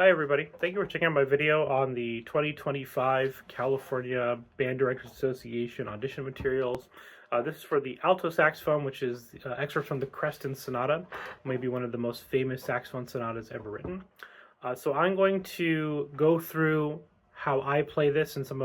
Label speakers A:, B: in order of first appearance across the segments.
A: Hi everybody, thank you for checking out my video on the 2025 California Band Directors Association audition materials. This is for the alto saxophone, which is excerpts from the Creston Sonata, maybe one of the most famous saxophone sonatas ever written. So I'm going to go through how I play this and some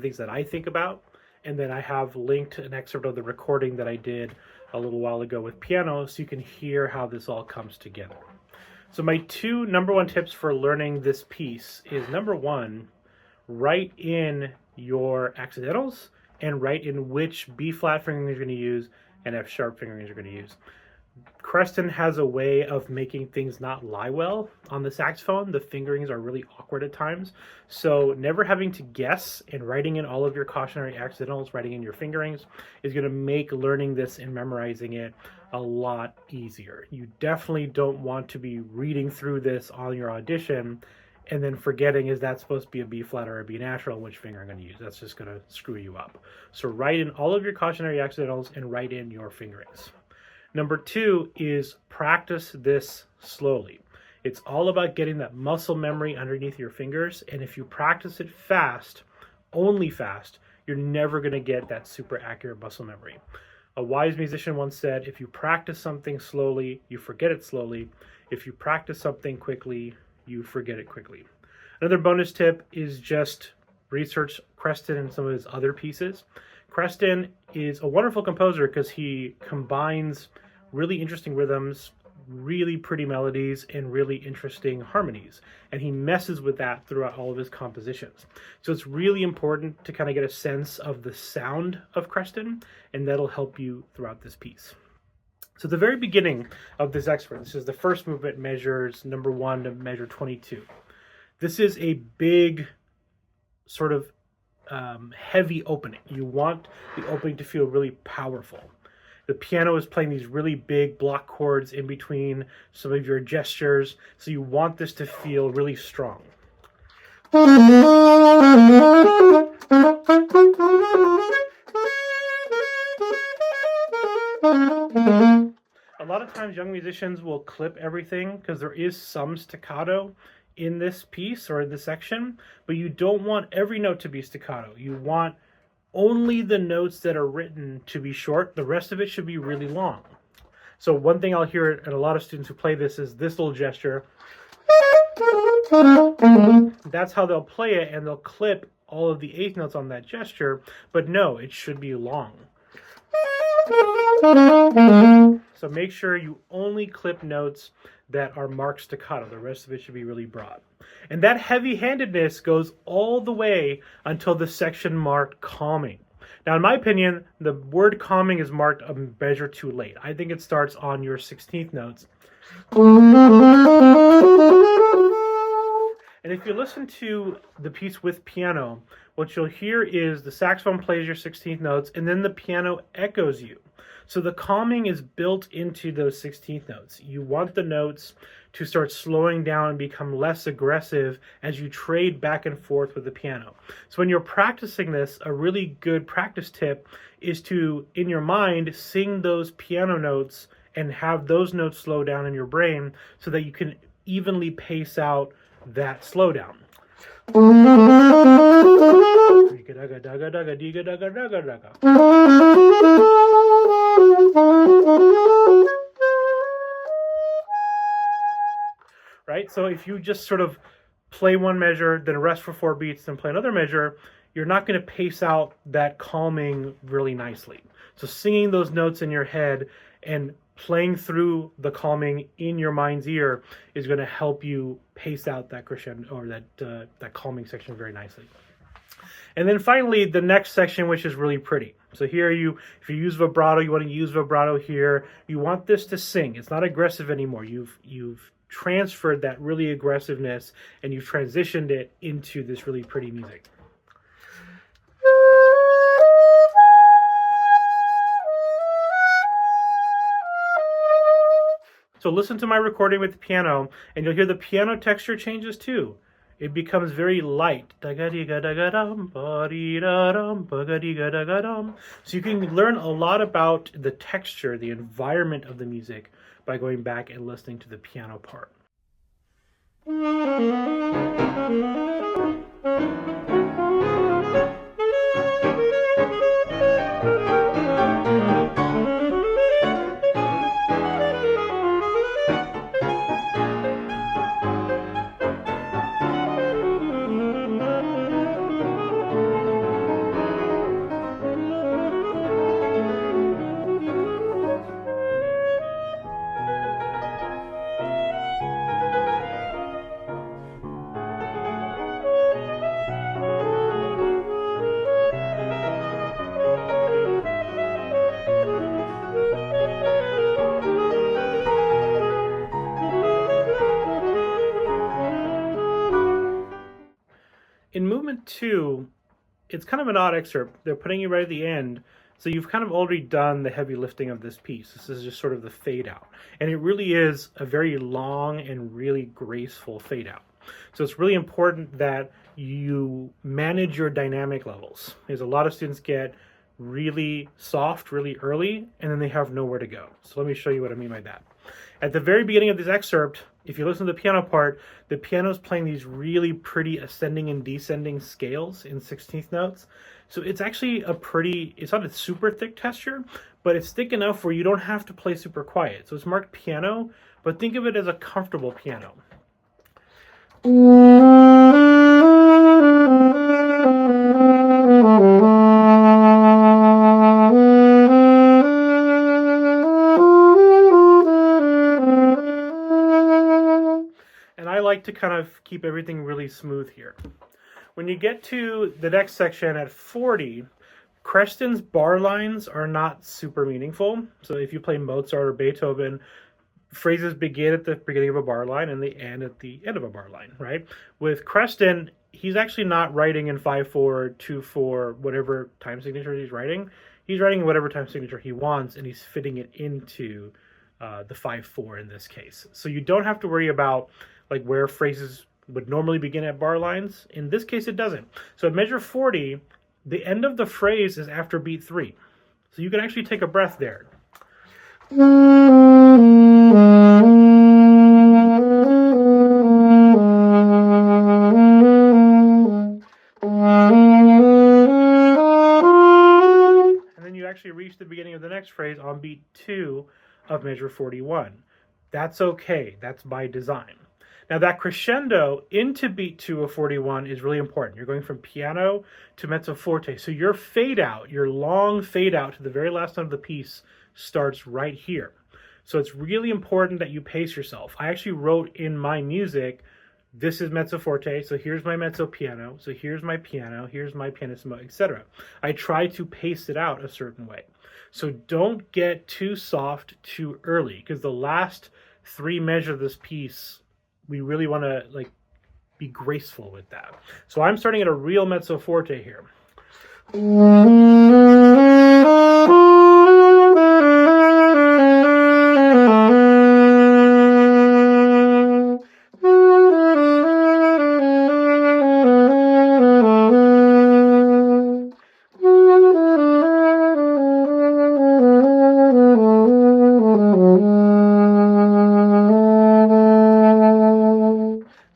A: things that I think about, and then I have linked an excerpt of the recording that I did a little while ago with piano so you can hear how this all comes together. So my two number one tips for learning this piece is, number one, write in your accidentals and write in which B flat fingerings you're going to use and F sharp fingerings you're going to use. Creston has a way of making things not lie well on the saxophone. The fingerings are really awkward at times. So never having to guess and writing in all of your cautionary accidentals, writing in your fingerings, is going to make learning this and memorizing it a lot easier. You definitely don't want to be reading through this on your audition and then forgetting, is that supposed to be a B flat or a B natural, which finger I'm going to use. That's just going to screw you up. So write in all of your cautionary accidentals and write in your fingerings. Number two is practice this slowly. It's all about getting that muscle memory underneath your fingers, and if you practice it fast, only fast, you're never going to get that super accurate muscle memory. A wise musician once said, if you practice something slowly, you forget it slowly. If you practice something quickly, you forget it quickly. Another bonus tip is just research Creston and some of his other pieces. Creston is a wonderful composer because he combines really interesting rhythms, really pretty melodies, and really interesting harmonies. And he messes with that throughout all of his compositions. So it's really important to kind of get a sense of the sound of Creston, and that'll help you throughout this piece. So the very beginning of this excerpt, this is the first movement, measures number 1 to measure 22. This is a big sort of heavy opening. You want the opening to feel really powerful. The piano is playing these really big block chords in between some of your gestures, so you want this to feel really strong. A lot of times young musicians will clip everything because there is some staccato in this piece or in this section, but you don't want every note to be staccato. You want only the notes that are written to be short. The rest of it should be really long. So one thing I'll hear in a lot of students who play this is this little gesture. That's how they'll play it, and they'll clip all of the eighth notes on that gesture, but no, it should be long. So make sure you only clip notes that are marked staccato. The rest of it should be really broad. And that heavy-handedness goes all the way until the section marked calming. Now, in my opinion, the word calming is marked a measure too late. I think it starts on your 16th notes. And if you listen to the piece with piano, what you'll hear is the saxophone plays your 16th notes, and then the piano echoes you. So the calming is built into those 16th notes. You want the notes to start slowing down and become less aggressive as you trade back and forth with the piano. So when you're practicing this, a really good practice tip is to, in your mind, sing those piano notes and have those notes slow down in your brain so that you can evenly pace out that slowdown. Right? So if you just sort of play one measure, then rest for 4 beats, then play another measure, you're not going to pace out that calming really nicely. So singing those notes in your head and playing through the calming in your mind's ear is going to help you pace out that crescendo or that calming section very nicely. And then finally, the next section, which is really pretty. So here if you use vibrato, you want to use vibrato here. You want this to sing. It's not aggressive anymore. You've transferred that really aggressiveness and you've transitioned it into this really pretty music. So listen to my recording with the piano, and you'll hear the piano texture changes too. It becomes very light. So you can learn a lot about the texture, the environment of the music by going back and listening to the piano part. In movement 2, it's kind of an odd excerpt. They're putting you right at the end, so you've kind of already done the heavy lifting of this piece. This is just sort of the fade out. And it really is a very long and really graceful fade out. So it's really important that you manage your dynamic levels. Because a lot of students get really soft really early, and then they have nowhere to go. So let me show you what I mean by that. At the very beginning of this excerpt, if you listen to the piano part, the piano is playing these really pretty ascending and descending scales in 16th notes. So it's actually it's not a super thick texture, but it's thick enough where you don't have to play super quiet. So it's marked piano, but think of it as a comfortable piano. And I like to kind of keep everything really smooth here. When you get to the next section at 40, Creston's bar lines are not super meaningful. So if you play Mozart or Beethoven, phrases begin at the beginning of a bar line and they end at the end of a bar line, right? With Creston, he's actually not writing in 5/4, 2/4, whatever time signature he's writing. He's writing whatever time signature he wants, and he's fitting it into the 5/4 in this case. So you don't have to worry about like where phrases would normally begin at bar lines. In this case, it doesn't. So at measure 40, the end of the phrase is after beat 3. So you can actually take a breath there. And then you actually reach the beginning of the next phrase on beat 2 of measure 41. That's okay. That's by design. Now that crescendo into beat 2 of 41 is really important. You're going from piano to mezzo forte. So your fade out, your long fade out to the very last note of the piece starts right here. So it's really important that you pace yourself. I actually wrote in my music, this is mezzo forte, so here's my mezzo piano, so here's my piano, here's my pianissimo, etc. I try to pace it out a certain way. So don't get too soft too early, because the last 3 measures of this piece, we really want to like be graceful with that. So I'm starting at a real mezzo forte here.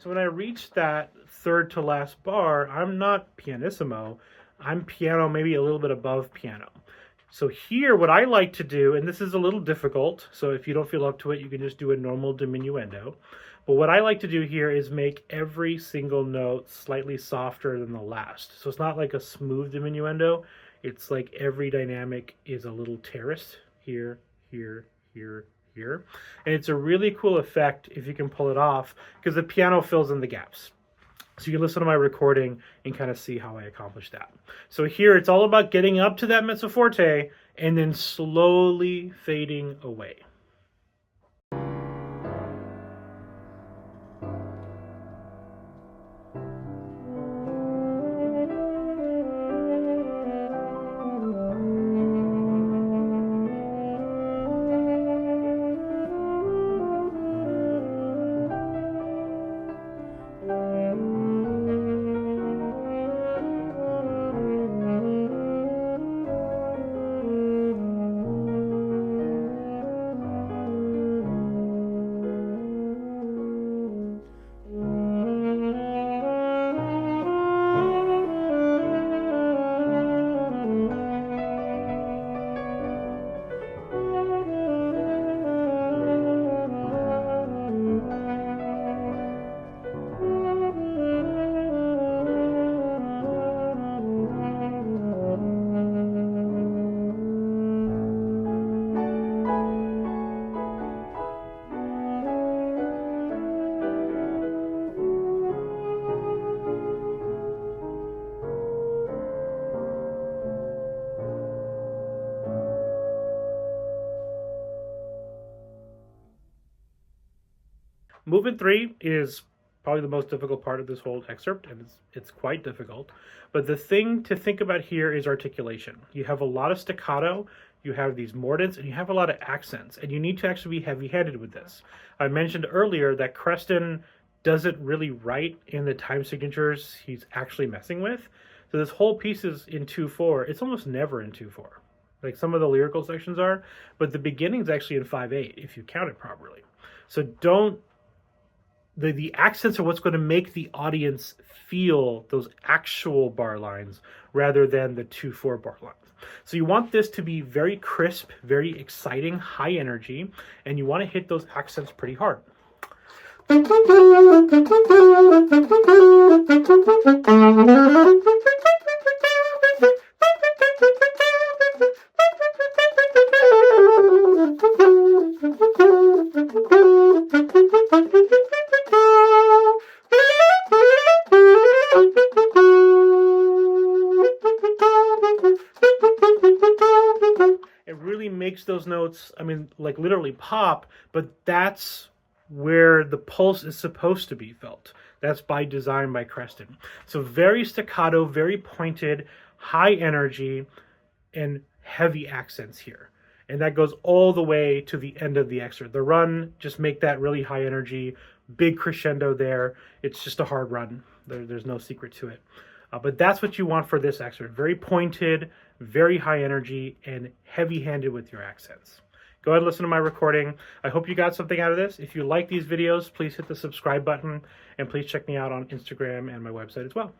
A: So when I reach that third to last bar, I'm not pianissimo, I'm piano, maybe a little bit above piano. So here, what I like to do, and this is a little difficult, so if you don't feel up to it, you can just do a normal diminuendo. But what I like to do here is make every single note slightly softer than the last. So it's not like a smooth diminuendo. It's like every dynamic is a little terraced here, here, here, here. And it's a really cool effect if you can pull it off, because the piano fills in the gaps. So you can listen to my recording and kind of see how I accomplish that. So here it's all about getting up to that mezzo forte and then slowly fading away. Movement 3 is probably the most difficult part of this whole excerpt, and it's quite difficult. But the thing to think about here is articulation. You have a lot of staccato, you have these mordents, and you have a lot of accents, and you need to actually be heavy-handed with this. I mentioned earlier that Creston doesn't really write in the time signatures he's actually messing with. So this whole piece is in 2/4. It's almost never in 2/4. Like some of the lyrical sections are, but the beginning's actually in 5/8 if you count it properly. So the accents are what's going to make the audience feel those actual bar lines rather than the 2/4 bar lines. So you want this to be very crisp, very exciting, high energy, and you want to hit those accents pretty hard. It really makes those notes, I mean, like literally pop, but that's where the pulse is supposed to be felt. That's by design by Creston. So very staccato, very pointed, high energy, and heavy accents here. And that goes all the way to the end of the excerpt. The run, just make that really high energy, big crescendo there. It's just a hard run. There's no secret to it. But that's what you want for this excerpt. Very pointed, very high energy, and heavy-handed with your accents. Go ahead and listen to my recording. I hope you got something out of this. If you like these videos, please hit the subscribe button, and please check me out on Instagram and my website as well.